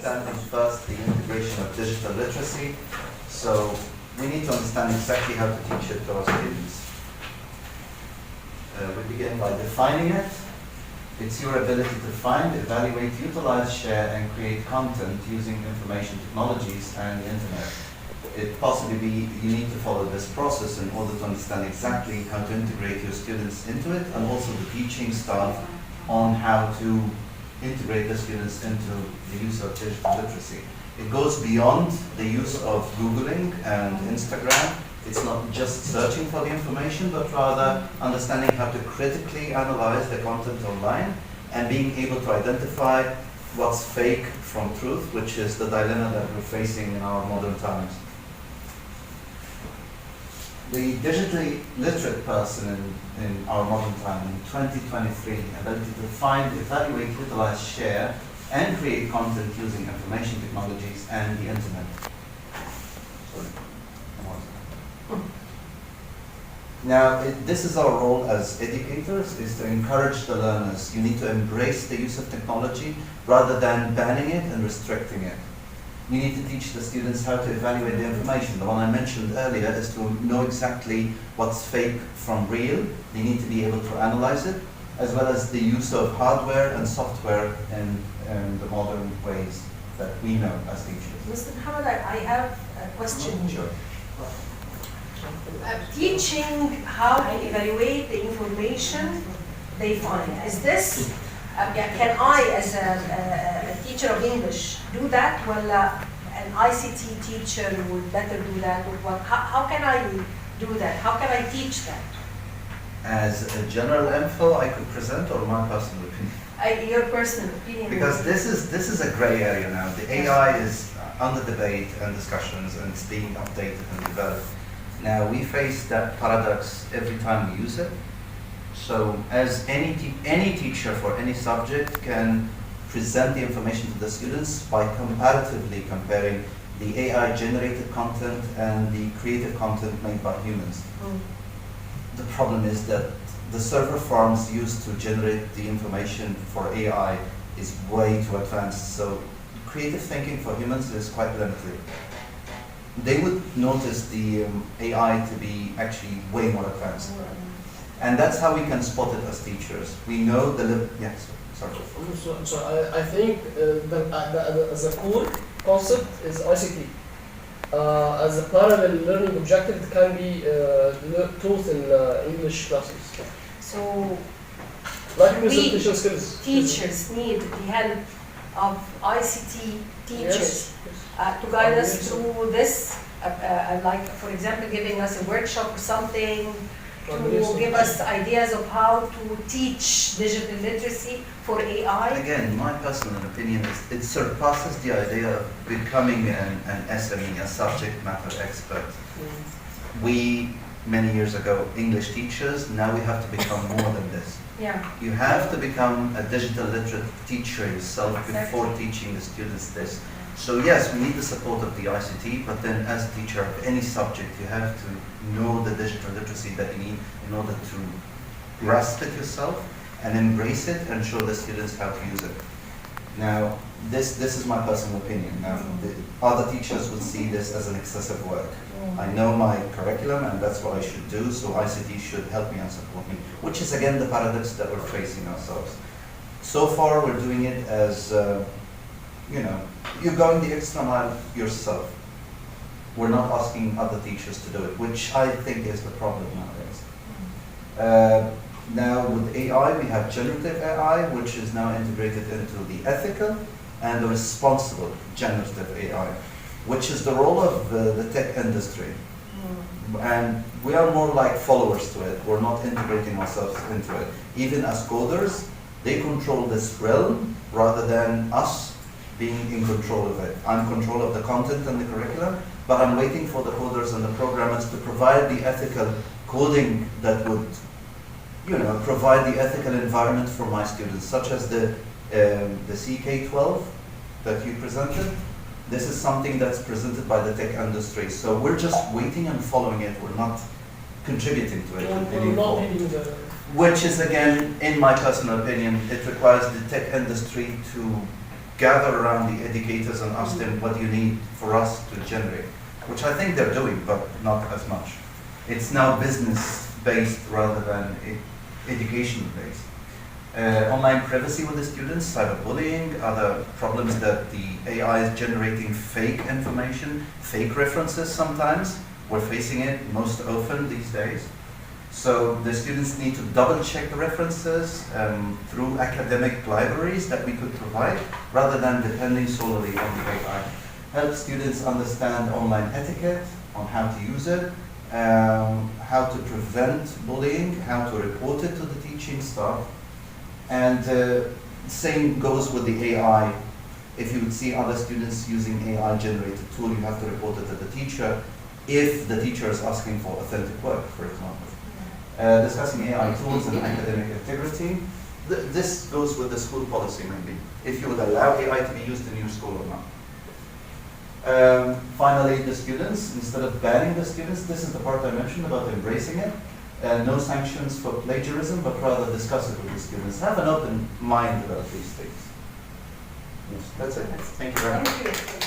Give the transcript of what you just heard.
understanding first the integration of digital literacy. So we need to understand exactly how to teach it to our students. We begin by defining it. It's your ability to find, evaluate, utilize, share, and create content using information technologies and the internet. It possibly be you need to follow this process in order to understand exactly how to integrate your students into it, and also the teaching staff on how to integrate the students into the use of digital literacy. It goes beyond the use of Googling and Instagram. It's not just searching for the information, but rather understanding how to critically analyze the content online and being able to identify what's fake from truth, which is the dilemma that we're facing in our modern times. The digitally literate person in our modern time, in 2023, ability to find, evaluate, utilize, share, and create content using information technologies and the internet. Now, this is our role as educators, is to encourage the learners. You need to embrace the use of technology rather than banning it and restricting it. You need to teach the students how to evaluate the information. The one I mentioned earlier is to know exactly what's fake from real. They need to be able to analyze it, as well as the use of hardware and software in the modern ways that we know as teachers. Mr. Mohamed, I have a question. Sure. Teaching how to evaluate the information they find. Is this, can I, as a teacher of English, do that? Well, an ICT teacher would better do that. How can I do that? How can I teach that? As a general info I could present, or my personal opinion? Your personal opinion. Because this is a gray area now. The AI is under debate and discussions, and it's being updated and developed. Now, we face that paradox every time we use it. So as any teacher for any subject can present the information to the students by comparatively comparing the AI-generated content and the creative content made by humans. The problem is that the server farms used to generate the information for AI is way too advanced. So creative thinking for humans is quite limited. They would notice the AI to be actually way more advanced. And that's how we can spot it as teachers. We know the, yes, sorry. So I think the core concept is ICT. As a parallel learning objective, it can be taught in English classes. So like presentation skills. Teachers need the help of ICT teachers. Yes. To guide us through this, like for example giving us a workshop or something, to give us ideas of how to teach digital literacy for AI. Again, my personal opinion is it surpasses the idea of becoming an SME, a subject matter expert. We, many years ago, English teachers, now we have to become more than this. Yeah. You have to become a digital literate teacher yourself before teaching the students this. So yes, we need the support of the ICT, but then as a teacher of any subject, you have to know the digital literacy that you need in order to grasp it yourself and embrace it and show the students how to use it. Now, this is my personal opinion. Now, the other teachers would see this as an excessive work. I know my curriculum and that's what I should do, so ICT should help me and support me, which is again the paradox that we're facing ourselves. So far, we're doing it as you're going the extra mile yourself. We're not asking other teachers to do it, which I think is the problem nowadays. Now with AI, we have generative AI, which is now integrated into the ethical and the responsible generative AI, which is the role of the tech industry. And we are more like followers to it. We're not integrating ourselves into it. Even as coders, they control this realm rather than us being in control of it. I'm in control of the content and the curriculum, but I'm waiting for the coders and the programmers to provide the ethical coding that would, provide the ethical environment for my students, such as the CK12 that you presented. This is something that's presented by the tech industry. So we're just waiting and following it. We're not contributing to it. Which is, again, in my personal opinion, it requires the tech industry to gather around the educators and ask them, what do you need for us to generate? Which I think they're doing, but not as much. It's now business-based rather than education-based. Online privacy with the students, cyberbullying, other problems that the AI is generating fake information, fake references sometimes. We're facing it most often these days. So the students need to double check the references through academic libraries that we could provide, rather than depending solely on the AI. Help students understand online etiquette, on how to use it, how to prevent bullying, how to report it to the teaching staff. And same goes with the AI. If you would see other students using AI-generated tool, you have to report it to the teacher if the teacher is asking for authentic work, for example. Discussing AI tools and academic integrity. This goes with the school policy, maybe, if you would allow AI to be used in your school or not. Finally, the students, instead of banning the students, this is the part I mentioned about embracing it. No sanctions for plagiarism, but rather discuss it with the students. Have an open mind about these things. Yes, that's it. Thank you very much. Thank you.